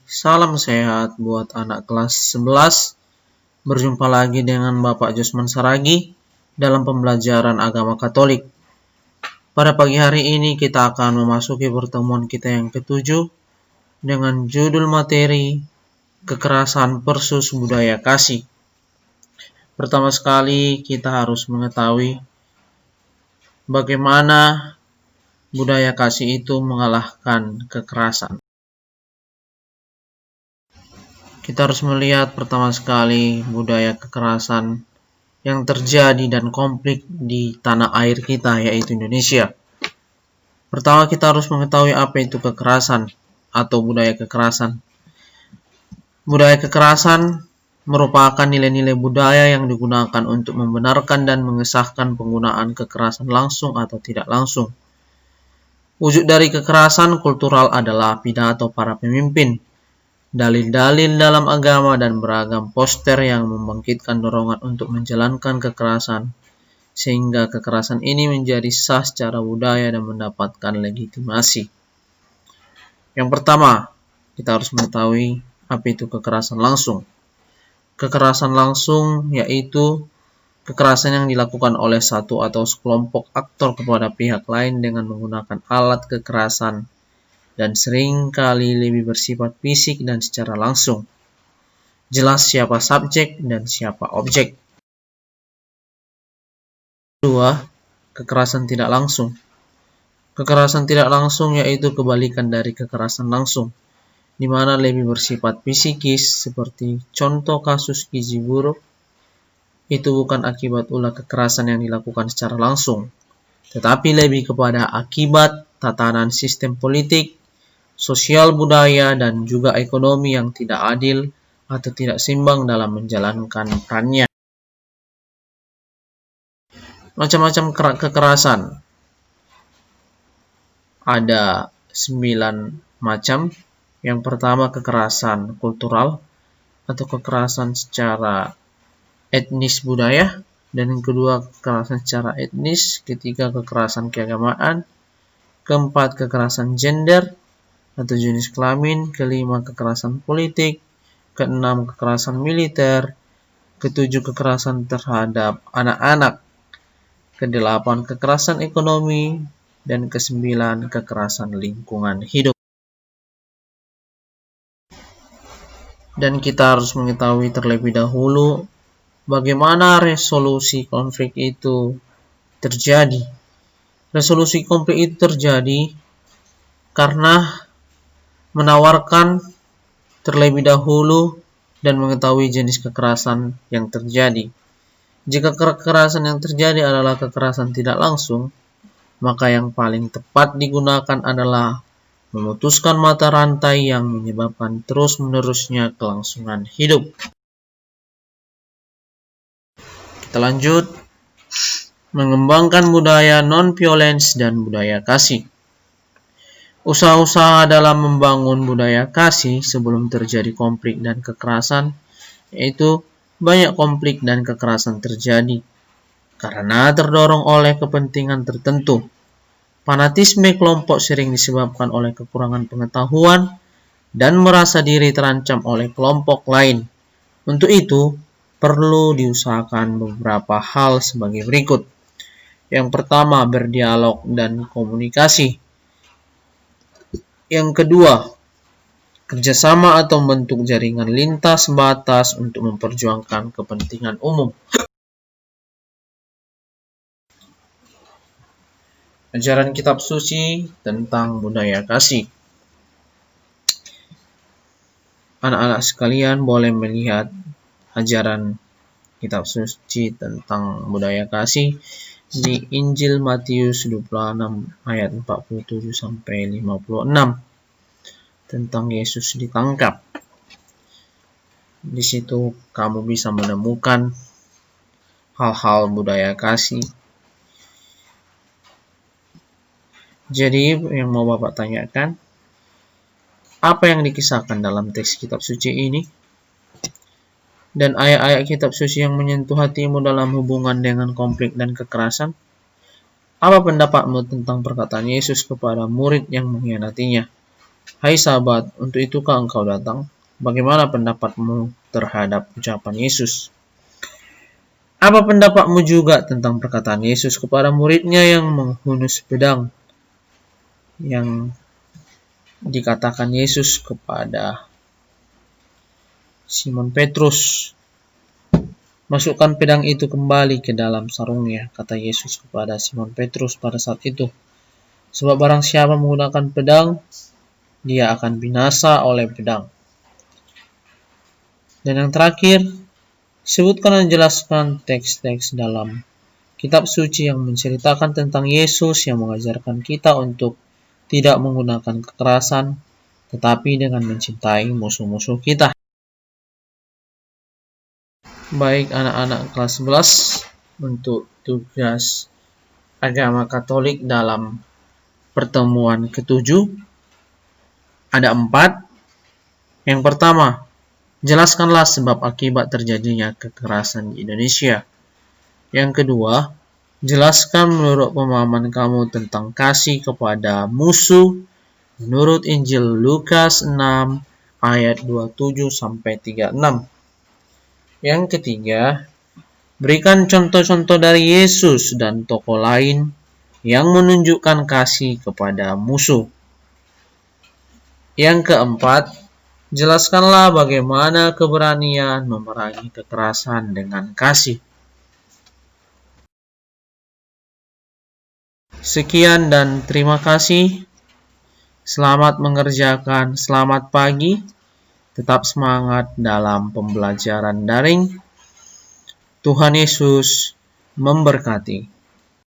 Salam sehat buat anak kelas 11. Berjumpa lagi dengan Bapak Josman Saragi dalam pembelajaran agama Katolik. Pada pagi hari ini kita akan memasuki pertemuan kita yang ketujuh dengan judul materi Kekerasan versus Budaya Kasih. Pertama sekali kita harus mengetahui bagaimana budaya kasih itu mengalahkan kekerasan. Kita harus melihat pertama sekali budaya kekerasan yang terjadi dan konflik di tanah air kita, yaitu Indonesia. Pertama, kita harus mengetahui apa itu kekerasan atau budaya kekerasan. Budaya kekerasan merupakan nilai-nilai budaya yang digunakan untuk membenarkan dan mengesahkan penggunaan kekerasan langsung atau tidak langsung. Wujud dari kekerasan kultural adalah pidato para pemimpin, dalil-dalil dalam agama, dan beragam poster yang membangkitkan dorongan untuk menjalankan kekerasan, sehingga kekerasan ini menjadi sah secara budaya dan mendapatkan legitimasi. Yang pertama, kita harus mengetahui apa itu kekerasan langsung. Kekerasan langsung yaitu kekerasan yang dilakukan oleh satu atau sekelompok aktor kepada pihak lain dengan menggunakan alat kekerasan dan seringkali lebih bersifat fisik dan secara langsung. Jelas siapa subjek dan siapa objek. Kedua, kekerasan tidak langsung. Kekerasan tidak langsung yaitu kebalikan dari kekerasan langsung, di mana lebih bersifat fisikis, seperti contoh kasus gizi buruk. Itu bukan akibat ulah kekerasan yang dilakukan secara langsung, tetapi lebih kepada akibat tatanan sistem politik, sosial budaya, dan juga ekonomi yang tidak adil atau tidak seimbang dalam menjalankan perannya. Macam-macam kekerasan. Ada 9 macam. Yang pertama, kekerasan kultural atau kekerasan secara etnis budaya. Dan yang kedua, kekerasan secara etnis. Ketiga, kekerasan keagamaan. Keempat, kekerasan gender atau jenis kelamin. Kelima, kekerasan politik. Keenam, kekerasan militer. Ketujuh, kekerasan terhadap anak-anak. Kedelapan, kekerasan ekonomi. Dan kesembilan, kekerasan lingkungan hidup. Dan kita harus mengetahui terlebih dahulu bagaimana resolusi konflik itu terjadi. Resolusi konflik itu terjadi karena menawarkan terlebih dahulu dan mengetahui jenis kekerasan yang terjadi. Jika kekerasan yang terjadi adalah kekerasan tidak langsung, maka yang paling tepat digunakan adalah memutuskan mata rantai yang menyebabkan terus-menerusnya kelangsungan hidup. Kita lanjut. Mengembangkan budaya non-violence dan budaya kasih. Usaha-usaha dalam membangun budaya kasih sebelum terjadi konflik dan kekerasan, yaitu banyak konflik dan kekerasan terjadi karena terdorong oleh kepentingan tertentu. Fanatisme kelompok sering disebabkan oleh kekurangan pengetahuan dan merasa diri terancam oleh kelompok lain. Untuk itu, perlu diusahakan beberapa hal sebagai berikut. Yang pertama, berdialog dan komunikasi. Yang kedua, kerjasama atau membentuk jaringan lintas batas untuk memperjuangkan kepentingan umum. Ajaran kitab suci tentang budaya kasih. Anak-anak sekalian boleh melihat ajaran kitab suci tentang budaya kasih di Injil Matius 26 ayat 47 sampai 56 tentang Yesus ditangkap. Di situ kamu bisa menemukan hal-hal budaya kasih. Jadi yang mau Bapak tanyakan, apa yang dikisahkan dalam teks kitab suci ini? Dan ayat-ayat kitab suci yang menyentuh hatimu dalam hubungan dengan konflik dan kekerasan? Apa pendapatmu tentang perkataan Yesus kepada murid yang mengkhianatinya? Hai sahabat, untuk itukah engkau datang? Bagaimana pendapatmu terhadap ucapan Yesus? Apa pendapatmu juga tentang perkataan Yesus kepada muridnya yang menghunus pedang? Yang dikatakan Yesus kepada Simon Petrus, masukkan pedang itu kembali ke dalam sarungnya, kata Yesus kepada Simon Petrus pada saat itu. Sebab barang siapa menggunakan pedang, dia akan binasa oleh pedang. Dan yang terakhir, sebutkan dan jelaskan teks-teks dalam kitab suci yang menceritakan tentang Yesus yang mengajarkan kita untuk tidak menggunakan kekerasan, tetapi dengan mencintai musuh-musuh kita. Baik anak-anak kelas 11, untuk tugas agama Katolik dalam pertemuan ke-7 ada 4. Yang pertama, jelaskanlah sebab akibat terjadinya kekerasan di Indonesia. Yang kedua, jelaskan menurut pemahaman kamu tentang kasih kepada musuh menurut Injil Lukas 6 ayat 27-36. Yang ketiga, berikan contoh-contoh dari Yesus dan tokoh lain yang menunjukkan kasih kepada musuh. Yang keempat, jelaskanlah bagaimana keberanian memerangi kekerasan dengan kasih. Sekian dan terima kasih. Selamat mengerjakan, selamat pagi. Tetap semangat dalam pembelajaran daring. Tuhan Yesus memberkati.